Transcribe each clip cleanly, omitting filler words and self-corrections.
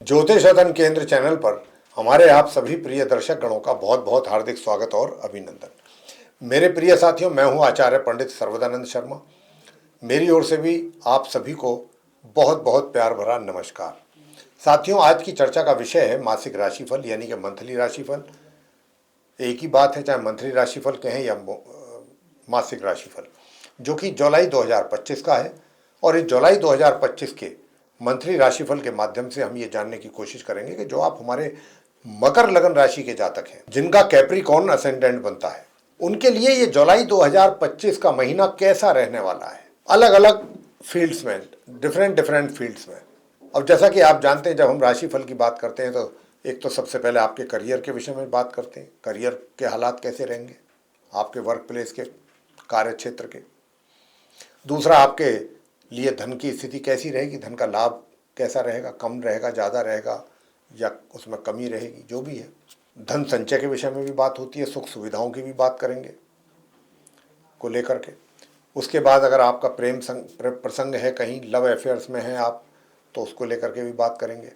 ज्योतिष अध्ययन केंद्र चैनल पर हमारे आप सभी प्रिय दर्शक गणों का बहुत बहुत हार्दिक स्वागत और अभिनंदन। मेरे प्रिय साथियों, मैं हूं आचार्य पंडित सर्वदानंद शर्मा। मेरी ओर से भी आप सभी को बहुत बहुत प्यार भरा नमस्कार। साथियों, आज की चर्चा का विषय है मासिक राशिफल यानी कि मंथली राशिफल। एक ही बात है, चाहे मंथली राशिफल कहें या मासिक राशिफल, जो कि जुलाई 2025 का है। और इस जुलाई 2025 के मंथली राशिफल के माध्यम से हम ये जानने की कोशिश करेंगे कि जो आप हमारे मकर लगन राशि के जातक हैं, जिनका कैप्रिकॉर्न असेंडेंट बनता है, उनके लिए ये जुलाई 2025 का महीना कैसा रहने वाला है, अलग अलग फील्ड्स में, डिफरेंट फील्ड्स में। अब जैसा कि आप जानते हैं, जब हम राशिफल की बात करते हैं तो एक तो सबसे पहले आपके करियर के विषय में बात करते हैं। करियर के हालात कैसे रहेंगे, आपके वर्क प्लेस के, कार्य क्षेत्र के। दूसरा, आपके लिए धन की स्थिति कैसी रहेगी, धन का लाभ कैसा रहेगा, कम रहेगा, ज़्यादा रहेगा या उसमें कमी रहेगी, जो भी है। धन संचय के विषय में भी बात होती है, सुख सुविधाओं की भी बात करेंगे को लेकर के। उसके बाद अगर आपका प्रेम प्रसंग है, कहीं लव अफेयर्स में है आप, तो उसको लेकर के भी बात करेंगे।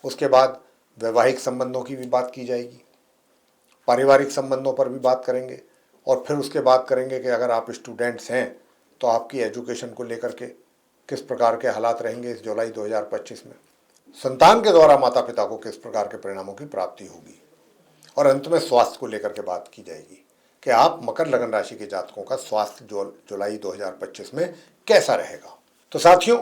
उसके बाद वैवाहिक संबंधों की भी बात की जाएगी, पारिवारिक संबंधों पर भी बात करेंगे। और फिर उसके बाद करेंगे कि अगर आप स्टूडेंट्स हैं तो आपकी एजुकेशन को लेकर के किस प्रकार के हालात रहेंगे इस जुलाई 2025 में। संतान के द्वारा माता पिता को किस प्रकार के परिणामों की प्राप्ति होगी। और अंत में स्वास्थ्य को लेकर के बात की जाएगी कि आप मकर लगन राशि के जातकों का स्वास्थ्य जुलाई 2025 में कैसा रहेगा। तो साथियों,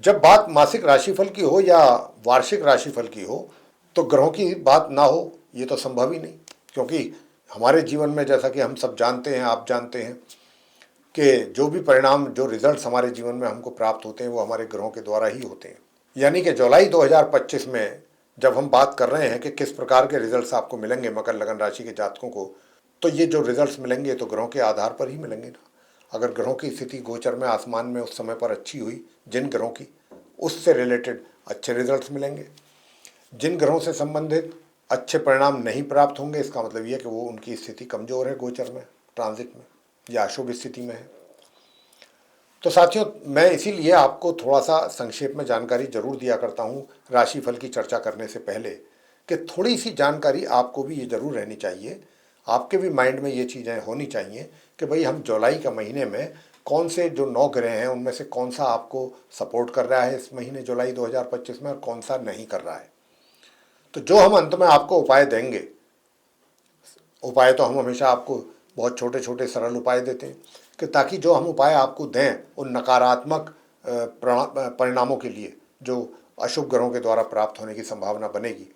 जब बात मासिक राशिफल की हो या वार्षिक राशिफल की हो, तो ग्रहों की बात ना हो ये तो संभव ही नहीं। क्योंकि हमारे जीवन में, जैसा कि हम सब जानते हैं, आप जानते हैं कि जो भी परिणाम, जो रिजल्ट्स हमारे जीवन में हमको प्राप्त होते हैं, वो हमारे ग्रहों के द्वारा ही होते हैं। यानी कि जुलाई 2025 में जब हम बात कर रहे हैं कि किस प्रकार के रिजल्ट्स आपको मिलेंगे मकर लगन राशि के जातकों को, तो ये जो रिजल्ट्स मिलेंगे तो ग्रहों के आधार पर ही मिलेंगे ना। अगर ग्रहों की स्थिति गोचर में आसमान में उस समय पर अच्छी हुई, जिन ग्रहों की, उससे रिलेटेड अच्छे रिजल्ट्स मिलेंगे। जिन ग्रहों से संबंधित अच्छे परिणाम नहीं प्राप्त होंगे, इसका मतलब यह कि वो, उनकी स्थिति कमजोर है गोचर में, ट्रांजिट में या अशुभ स्थिति में है। तो साथियों, मैं इसीलिए आपको थोड़ा सा संक्षेप में जानकारी जरूर दिया करता हूँ राशिफल की चर्चा करने से पहले, कि थोड़ी सी जानकारी आपको भी ये जरूर रहनी चाहिए, आपके भी माइंड में ये चीज़ें होनी चाहिए कि भाई हम जुलाई के महीने में कौन से जो 9 ग्रह हैं उनमें से कौन सा आपको सपोर्ट कर रहा है इस महीने जुलाई 2025 में और कौन सा नहीं कर रहा है। तो जो हम अंत में आपको उपाय देंगे, उपाय तो हम हमेशा आपको बहुत छोटे छोटे सरल उपाय देते हैं कि ताकि जो हम उपाय आपको दें उन नकारात्मक परिणामों के लिए, जो अशुभ ग्रहों के द्वारा प्राप्त होने की संभावना बनेगी,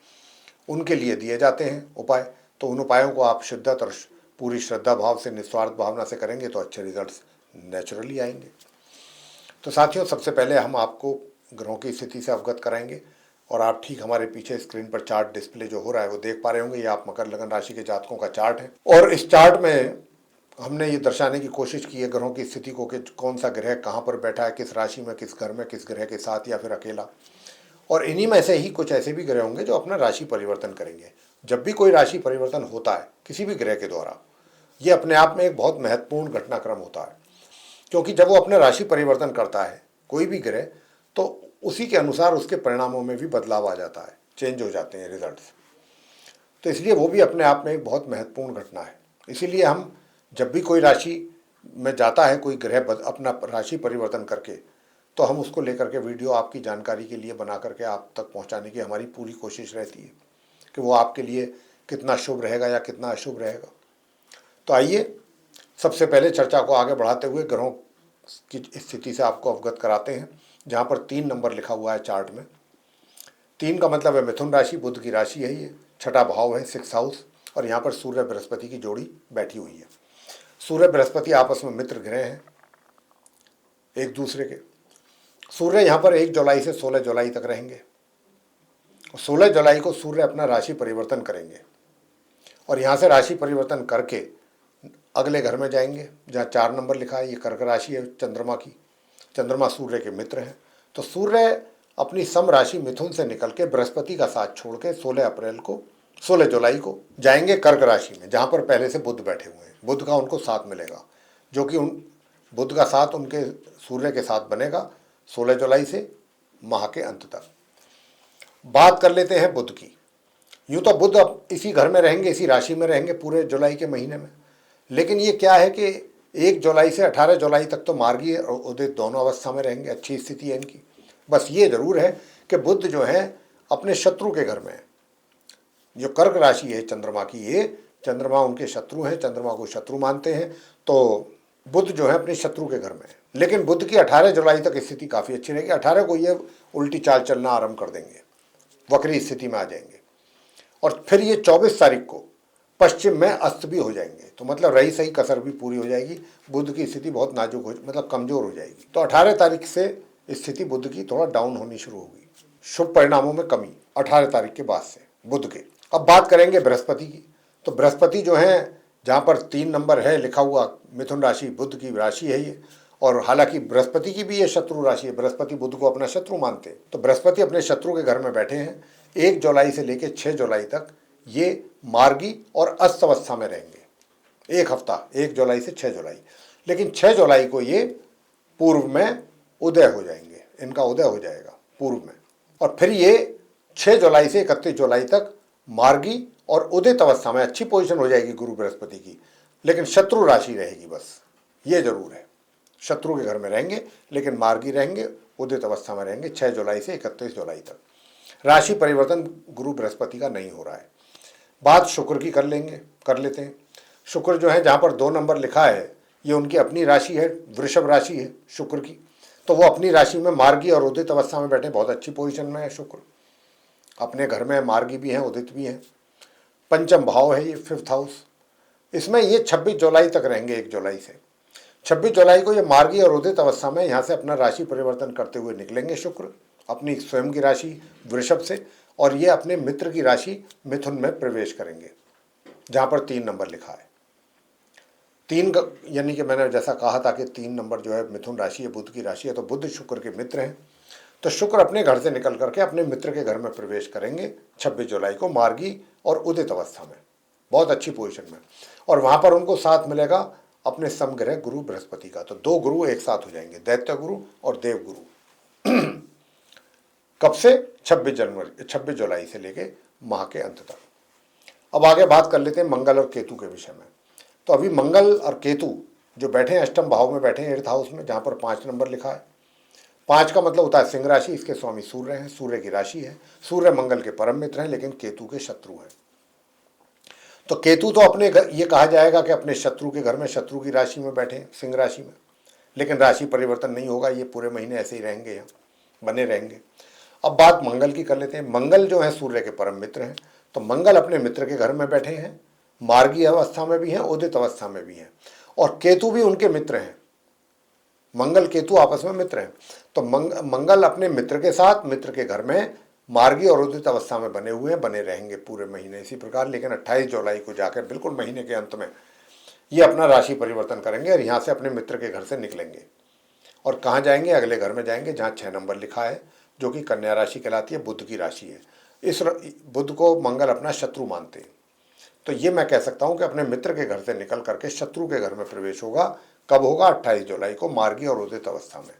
उनके लिए दिए जाते हैं उपाय। तो उन उपायों को आप शिद्दत और पूरी श्रद्धा भाव से, निस्वार्थ भावना से करेंगे तो अच्छे रिजल्ट्स नेचुरली आएंगे। तो साथियों, सबसे पहले हम आपको ग्रहों की स्थिति से अवगत कराएंगे। और आप ठीक हमारे पीछे स्क्रीन पर चार्ट डिस्प्ले जो हो रहा है वो देख पा रहे होंगे। ये आप मकर लगन राशि के जातकों का चार्ट है। और इस चार्ट में हमने ये दर्शाने की कोशिश की है ग्रहों की स्थिति को कि कौन सा ग्रह कहाँ पर बैठा है, किस राशि में, किस घर में, किस ग्रह के साथ या फिर अकेला। और इन्हीं में से ही कुछ ऐसे भी ग्रह होंगे जो अपना राशि परिवर्तन करेंगे। जब भी कोई राशि परिवर्तन होता है किसी भी ग्रह के द्वारा, ये अपने आप में एक बहुत महत्वपूर्ण घटनाक्रम होता है। क्योंकि जब वो अपना राशि परिवर्तन करता है कोई भी ग्रह, तो उसी के अनुसार उसके परिणामों में भी बदलाव आ जाता है, चेंज हो जाते हैं रिजल्ट्स। तो इसलिए वो भी अपने आप में एक बहुत महत्वपूर्ण घटना है। इसीलिए हम जब भी कोई राशि में जाता है कोई ग्रह अपना राशि परिवर्तन करके, तो हम उसको लेकर के वीडियो आपकी जानकारी के लिए बना करके आप तक पहुंचाने की हमारी पूरी कोशिश रहती है कि वो आपके लिए कितना शुभ रहेगा या कितना अशुभ रहेगा। तो आइए सबसे पहले चर्चा को आगे बढ़ाते हुए ग्रहों की स्थिति से आपको अवगत कराते हैं। जहाँ पर 3 नंबर लिखा हुआ है चार्ट में, 3 का मतलब है मिथुन राशि, बुध की राशि है, ये छठा भाव है, 6th हाउस। और यहाँ पर सूर्य बृहस्पति की जोड़ी बैठी हुई है। सूर्य बृहस्पति आपस में मित्र ग्रह हैं एक दूसरे के। सूर्य यहाँ पर 1 जुलाई से 16 जुलाई तक रहेंगे। 16 जुलाई को सूर्य अपना राशि परिवर्तन करेंगे और यहाँ से राशि परिवर्तन करके अगले घर में जाएंगे जहाँ 4 नंबर लिखा है। ये कर्क राशि है चंद्रमा की। चंद्रमा सूर्य के मित्र हैं। तो सूर्य अपनी सम राशि मिथुन से निकल के बृहस्पति का साथ छोड़ के 16 जुलाई को जाएंगे कर्क राशि में, जहाँ पर पहले से बुध बैठे हुए हैं। बुध का उनको साथ मिलेगा, जो कि बुध का साथ उनके सूर्य के साथ बनेगा 16 जुलाई से माह के अंत तक। बात कर लेते हैं बुध की। यूँ तो बुध अब इसी घर में रहेंगे, इसी राशि में रहेंगे पूरे जुलाई के महीने में, लेकिन ये क्या है कि 1 जुलाई से 18 जुलाई तक तो मार्गी और उदित दोनों अवस्था में रहेंगे, अच्छी स्थिति है इनकी। बस ये जरूर है कि बुध जो है अपने शत्रु के घर में है। जो कर्क राशि है चंद्रमा की, ये चंद्रमा उनके शत्रु हैं, चंद्रमा को शत्रु मानते हैं, तो बुध जो है अपने शत्रु के घर में है। लेकिन बुध की 18 जुलाई तक स्थिति काफ़ी अच्छी रहेगी। 18 को ये उल्टी चाल चलना आरंभ कर देंगे, वक्री स्थिति में आ जाएंगे, और फिर ये 24 तारीख को पश्चिम में अस्त भी हो जाएंगे। तो मतलब रही सही कसर भी पूरी हो जाएगी, बुध की स्थिति बहुत नाजुक हो, मतलब कमज़ोर हो जाएगी। तो 18 तारीख से स्थिति बुध की थोड़ा डाउन होनी शुरू होगी, शुभ परिणामों में कमी 18 तारीख के बाद से बुध के। अब बात करेंगे बृहस्पति की। तो बृहस्पति जो है, जहाँ पर 3 नंबर है लिखा हुआ, मिथुन राशि बुध की राशि है ये, और हालांकि बृहस्पति की भी ये शत्रु राशि है, बृहस्पति बुध को अपना शत्रु मानते हैं। तो बृहस्पति अपने शत्रु के घर में बैठे हैं। 1 जुलाई से लेकर 6 जुलाई तक ये मार्गी और अस्त अवस्था में रहेंगे, एक हफ्ता, 1 जुलाई से 6 जुलाई। लेकिन 6 जुलाई को ये पूर्व में उदय हो जाएंगे, इनका उदय हो जाएगा पूर्व में, और फिर ये 6 जुलाई से 31 जुलाई तक मार्गी और उदित अवस्था में अच्छी पोजीशन हो जाएगी गुरु बृहस्पति की, लेकिन शत्रु राशि रहेगी। बस ये जरूर है, शत्रु के घर में रहेंगे, लेकिन मार्गी रहेंगे, उदित अवस्था में रहेंगे 6 जुलाई से 31 जुलाई तक। राशि परिवर्तन गुरु बृहस्पति का नहीं हो रहा है। बात शुक्र की कर लेते हैं। शुक्र जो है, जहाँ पर 2 नंबर लिखा है, ये उनकी अपनी राशि है, वृषभ राशि है शुक्र की। तो वो अपनी राशि में मार्गी और उदित अवस्था में बैठे, बहुत अच्छी पोजीशन में है शुक्र, अपने घर में मार्गी भी हैं, उदित भी हैं। पंचम भाव है ये, 5th हाउस। इसमें ये 26 जुलाई तक रहेंगे। 1 जुलाई से 26 जुलाई को ये मार्गी और उदित अवस्था में यहाँ से अपना राशि परिवर्तन करते हुए निकलेंगे शुक्र, अपनी स्वयं की राशि वृषभ से, और ये अपने मित्र की राशि मिथुन में प्रवेश करेंगे, जहाँ पर 3 नंबर लिखा है। 3 यानी कि मैंने जैसा कहा था कि 3 नंबर जो है मिथुन राशि है, बुध की राशि है, तो बुध शुक्र के मित्र हैं। तो शुक्र अपने घर से निकल करके अपने मित्र के घर में प्रवेश करेंगे 26 जुलाई को मार्गी और उदित अवस्था में, बहुत अच्छी पोजीशन में, और वहाँ पर उनको साथ मिलेगा अपने समग्रह गुरु बृहस्पति का। तो 2 गुरु एक साथ हो जाएंगे, दैत्य गुरु और देव गुरु। कब से? 26 जुलाई से लेके माह के अंत तक। अब आगे बात कर लेते हैं मंगल और केतु के विषय में। तो अभी मंगल और केतु जो बैठे हैं अष्टम भाव में बैठे हैं, 8th हाउस में, जहाँ पर 5 नंबर लिखा है। 5 का मतलब होता है सिंह राशि, इसके स्वामी सूर्य हैं, सूर्य की राशि है। सूर्य मंगल के परम मित्र हैं, लेकिन केतु के शत्रु हैं। तो केतु तो अपने ये कहा जाएगा कि अपने शत्रु के घर में, शत्रु की राशि में बैठे, सिंह राशि में, लेकिन राशि परिवर्तन नहीं होगा, ये पूरे महीने ऐसे ही रहेंगे, यहाँ बने रहेंगे। अब बात मंगल की कर लेते हैं। मंगल जो है सूर्य के परम मित्र हैं। तो मंगल अपने मित्र के घर में बैठे हैं, मार्गी अवस्था में भी हैं, उदित अवस्था में भी हैं, और केतु भी उनके मित्र हैं। मंगल केतु आपस में मित्र हैं। तो मंगल अपने मित्र के साथ, मित्र के घर में मार्गी और उदित अवस्था में बने हुए हैं, बने रहेंगे पूरे महीने इसी प्रकार। लेकिन 28 जुलाई को जाकर बिल्कुल महीने के अंत में ये अपना राशि परिवर्तन करेंगे और यहाँ से अपने मित्र के घर से निकलेंगे, और कहाँ जाएंगे? अगले घर में जाएंगे, जहाँ 6 नंबर लिखा है, जो कि कन्या राशि कहलाती है, बुध की राशि है। इस बुध को मंगल अपना शत्रु मानते हैं। तो ये मैं कह सकता हूँ कि अपने मित्र के घर से निकल करके शत्रु के घर में प्रवेश होगा। कब होगा? 28 जुलाई को, मार्गी और उदित अवस्था में।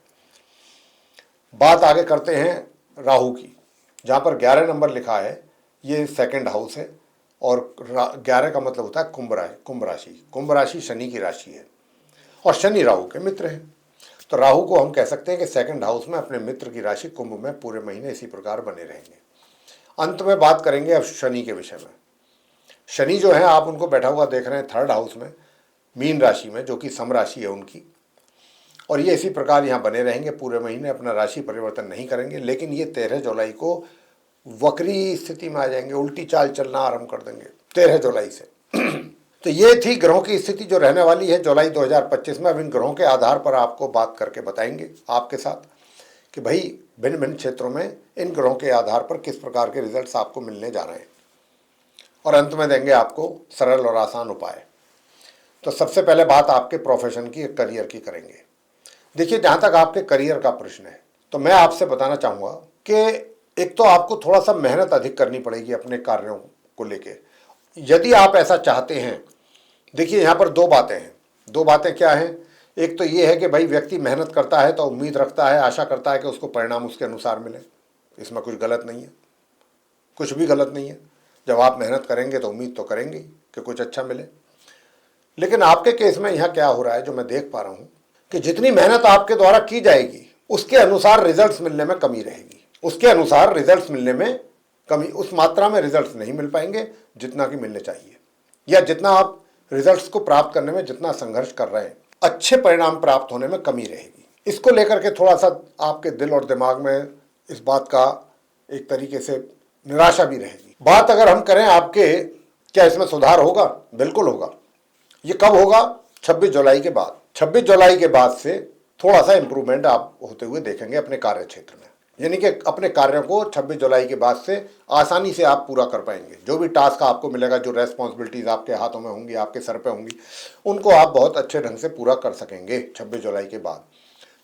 बात आगे करते हैं राहु की, जहाँ पर 11 नंबर लिखा है, ये 2nd हाउस है, और 11 का मतलब होता है कुंभ राशि। कुंभ राशि शनि की राशि है, और शनि राहु के मित्र हैं। तो राहु को हम कह सकते हैं कि 2nd हाउस में अपने मित्र की राशि कुंभ में पूरे महीने इसी प्रकार बने रहेंगे। अंत में बात करेंगे अब शनि के विषय में। शनि जो है, आप उनको बैठा हुआ देख रहे हैं 3rd हाउस में, मीन राशि में, जो कि सम राशि है उनकी, और ये इसी प्रकार यहाँ बने रहेंगे पूरे महीने, अपना राशि परिवर्तन नहीं करेंगे। लेकिन ये 13 जुलाई को वक्री स्थिति में आ जाएंगे, उल्टी चाल चलना आरंभ कर देंगे 13 जुलाई से। तो ये थी ग्रहों की स्थिति जो रहने वाली है जुलाई 2025 में। अब इन ग्रहों के आधार पर आपको बात करके बताएंगे आपके साथ कि भाई भिन्न भिन्न क्षेत्रों में इन ग्रहों के आधार पर किस प्रकार के रिजल्ट्स आपको मिलने जा रहे हैं, और अंत में देंगे आपको सरल और आसान उपाय। तो सबसे पहले बात आपके प्रोफेशन की, करियर की करेंगे। देखिए, जहाँ तक आपके करियर का प्रश्न है, तो मैं आपसे बताना चाहूँगा कि एक तो आपको थोड़ा सा मेहनत अधिक करनी पड़ेगी अपने कार्यों को लेके, यदि आप ऐसा चाहते हैं। देखिए, यहाँ पर 2 बातें हैं। 2 बातें क्या हैं? एक तो ये है कि भाई व्यक्ति मेहनत करता है तो उम्मीद रखता है, आशा करता है कि उसको परिणाम उसके अनुसार मिले, इसमें कुछ गलत नहीं है। कुछ भी गलत नहीं है। जब आप मेहनत करेंगे तो उम्मीद तो करेंगे ही कि कुछ अच्छा मिले। लेकिन आपके केस में यहाँ क्या हो रहा है, जो मैं देख पा रहा हूँ कि जितनी मेहनत आपके द्वारा की जाएगी उसके अनुसार रिजल्ट्स मिलने में कमी रहेगी। उसके अनुसार रिजल्ट्स मिलने में कमी, उस मात्रा में रिजल्ट्स नहीं मिल पाएंगे जितना कि मिलने चाहिए, या जितना आप रिजल्ट्स को प्राप्त करने में जितना संघर्ष कर रहे हैं, अच्छे परिणाम प्राप्त होने में कमी रहेगी। इसको लेकर के थोड़ा सा आपके दिल और दिमाग में इस बात का एक तरीके से निराशा भी रहेगी। बात अगर हम करें आपके, क्या इसमें सुधार होगा? बिल्कुल होगा। ये कब होगा? 26 जुलाई के बाद। 26 जुलाई के बाद से थोड़ा सा इंप्रूवमेंट आप होते हुए देखेंगे अपने कार्य क्षेत्र में। यानी कि अपने कार्यों को 26 जुलाई के बाद से आसानी से आप पूरा कर पाएंगे। जो भी टास्क आपको मिलेगा, जो रेस्पॉन्सिबिलिटीज आपके हाथों में होंगी, आपके सर पे होंगी, उनको आप बहुत अच्छे ढंग से पूरा कर सकेंगे 26 जुलाई के बाद।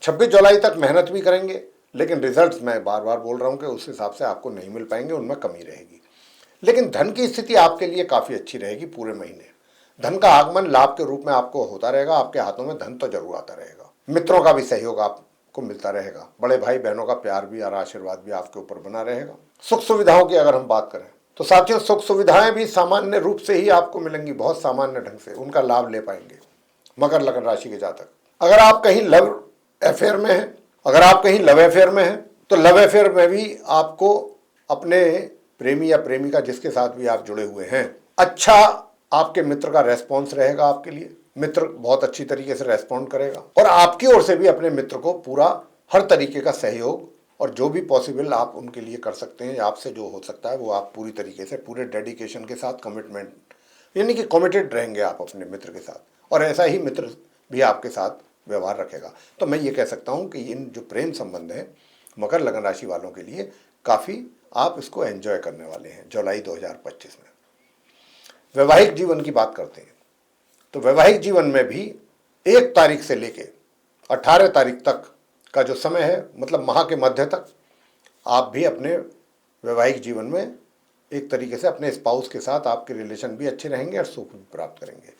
26 जुलाई तक मेहनत भी करेंगे, लेकिन रिजल्ट्स मैं बार बार बोल रहा हूँ कि उस हिसाब से आपको नहीं मिल पाएंगे, उनमें कमी रहेगी। लेकिन धन की स्थिति आपके लिए काफ़ी अच्छी रहेगी पूरे महीने। धन का आगमन लाभ के रूप में आपको होता रहेगा। आपके हाथों में धन तो जरूर आता रहेगा। मित्रों का भी सहयोग आपको मिलता रहेगा। बड़े भाई बहनों का प्यार भी और आशीर्वाद भी आपके ऊपर बना रहेगा। सुख सुविधाओं की अगर हम बात करें तो साथियों, सुख सुविधाएं भी सामान्य रूप से ही आपको मिलेंगी, बहुत सामान्य ढंग से उनका लाभ ले पाएंगे मकर लगन राशि के जातक। अगर आप कहीं लव अफेयर में हैं, तो लव अफेयर में भी आपको अपने प्रेमी या प्रेमिका जिसके साथ भी आप जुड़े हुए हैं, अच्छा आपके मित्र का रेस्पॉन्स रहेगा आपके लिए। मित्र बहुत अच्छी तरीके से रेस्पॉन्ड करेगा और आपकी ओर से भी अपने मित्र को पूरा हर तरीके का सहयोग और जो भी पॉसिबल आप उनके लिए कर सकते हैं, आपसे जो हो सकता है वो आप पूरी तरीके से पूरे डेडिकेशन के साथ, कमिटमेंट यानी कि कमिटेड रहेंगे आप अपने मित्र के साथ, और ऐसा ही मित्र भी आपके साथ व्यवहार रखेगा। तो मैं ये कह सकता हूँ कि इन जो प्रेम संबंध है मकर लगन राशि वालों के लिए काफ़ी आप इसको एंजॉय करने वाले हैं जुलाई 2025 में। वैवाहिक जीवन की बात करते हैं तो वैवाहिक जीवन में भी 1 तारीख से लेके 18 तारीख तक का जो समय है, मतलब माह के मध्य तक, आप भी अपने वैवाहिक जीवन में एक तरीके से अपने स्पाउस के साथ आपके रिलेशन भी अच्छे रहेंगे और सुख भी प्राप्त करेंगे।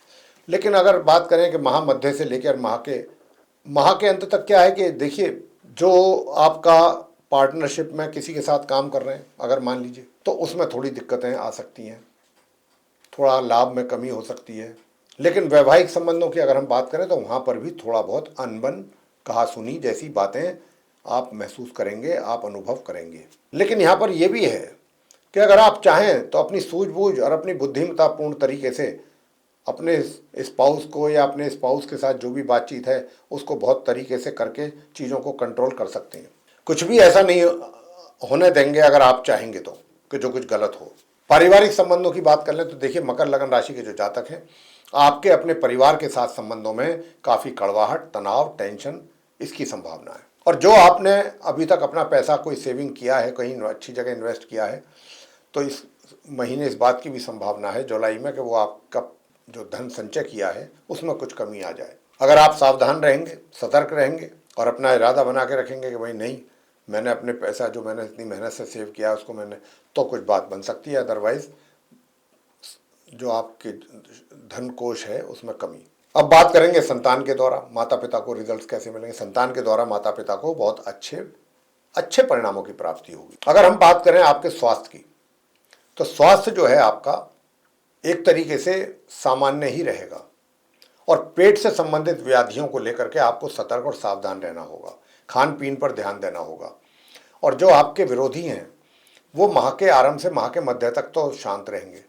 लेकिन अगर बात करें कि माह मध्य से लेकर माह के अंत तक, क्या है कि देखिए, जो आपका पार्टनरशिप में किसी के साथ काम कर रहे हैं अगर मान लीजिए, तो उसमें थोड़ी दिक्कतें आ सकती हैं, थोड़ा लाभ में कमी हो सकती है। लेकिन वैवाहिक संबंधों की अगर हम बात करें तो वहाँ पर भी थोड़ा बहुत अनबन, कहा सुनी जैसी बातें आप महसूस करेंगे, आप अनुभव करेंगे। लेकिन यहाँ पर यह भी है कि अगर आप चाहें तो अपनी सूझबूझ और अपनी बुद्धिमत्तापूर्ण तरीके से अपने स्पाउस को या अपने स्पाउस के साथ जो भी बातचीत है उसको बहुत तरीके से करके चीज़ों को कंट्रोल कर सकते हैं। कुछ भी ऐसा नहीं होने देंगे अगर आप चाहेंगे तो कि जो कुछ गलत हो। पारिवारिक संबंधों की बात कर लें तो देखिए, मकर लगन राशि के जो जातक हैं, आपके अपने परिवार के साथ संबंधों में काफ़ी कड़वाहट, तनाव, टेंशन, इसकी संभावना है। और जो आपने अभी तक अपना पैसा कोई सेविंग किया है, कहीं अच्छी जगह इन्वेस्ट किया है, तो इस महीने इस बात की भी संभावना है जुलाई में कि वो आपका जो धन संचय किया है उसमें कुछ कमी आ जाए। अगर आप सावधान रहेंगे, सतर्क रहेंगे और अपना इरादा बना के रखेंगे कि भाई नहीं, मैंने अपने पैसा जो मैंने इतनी मेहनत से सेव किया उसको मैंने, तो कुछ बात बन सकती है। अदरवाइज जो आपके धन कोष है उसमें कमी। अब बात करेंगे संतान के द्वारा माता पिता को रिजल्ट्स कैसे मिलेंगे। संतान के द्वारा माता पिता को बहुत अच्छे परिणामों की प्राप्ति होगी। अगर हम बात करें आपके स्वास्थ्य की, तो स्वास्थ्य जो है आपका एक तरीके से सामान्य ही रहेगा और पेट से संबंधित व्याधियों को लेकर के आपको सतर्क और सावधान रहना होगा। खान पीन पर ध्यान देना होगा। और जो आपके विरोधी हैं वो माह के आरंभ से माह के मध्य तक तो शांत रहेंगे,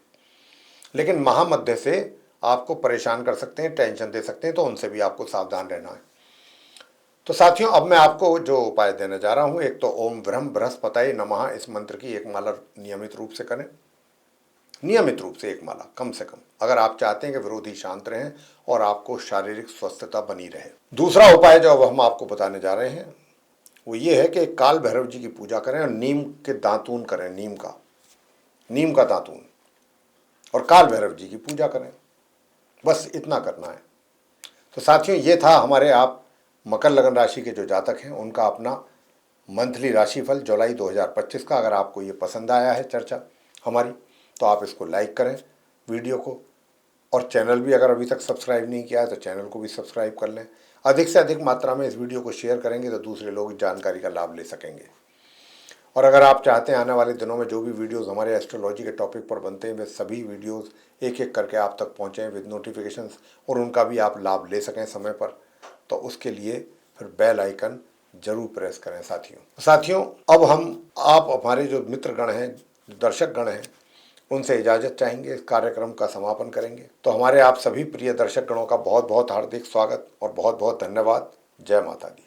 लेकिन माह मध्य से आपको परेशान कर सकते हैं, टेंशन दे सकते हैं, तो उनसे भी आपको सावधान रहना है। तो साथियों, अब मैं आपको जो उपाय देने जा रहा हूं, एक तो ओम ब्रह्म बृहस्पतये नमः, इस मंत्र की एक माला नियमित रूप से करें। नियमित रूप से एक माला कम से कम, अगर आप चाहते हैं कि विरोधी शांत रहें और आपको शारीरिक स्वस्थता बनी रहे। दूसरा उपाय जो अब हम आपको बताने जा रहे हैं वो ये है कि काल भैरव जी की पूजा करें और नीम के दातून करें, नीम का दातून, और काल भैरव जी की पूजा करें। बस इतना करना है। तो साथियों, ये था हमारे आप मकर लगन राशि के जो जातक हैं उनका अपना मंथली राशिफल जुलाई 2025 का। अगर आपको ये पसंद आया है चर्चा हमारी, तो आप इसको लाइक करें वीडियो को, और चैनल भी अगर अभी तक सब्सक्राइब नहीं किया है तो चैनल को भी सब्सक्राइब कर लें। अधिक से अधिक मात्रा में इस वीडियो को शेयर करेंगे तो दूसरे लोग इस जानकारी का लाभ ले सकेंगे। और अगर आप चाहते हैं आने वाले दिनों में जो भी वीडियोस हमारे एस्ट्रोलॉजी के टॉपिक पर बनते हैं वे सभी वीडियोस एक एक करके आप तक पहुँचें विद नोटिफिकेशंस और उनका भी आप लाभ ले सकें समय पर, तो उसके लिए फिर बेल आइकन जरूर प्रेस करें साथियों। अब हम आप हमारे जो मित्रगण हैं, दर्शक गण हैं, उनसे इजाज़त चाहेंगे, इस कार्यक्रम का समापन करेंगे। तो हमारे आप सभी प्रिय दर्शक गणों का बहुत बहुत हार्दिक स्वागत और बहुत बहुत धन्यवाद। जय माता दी।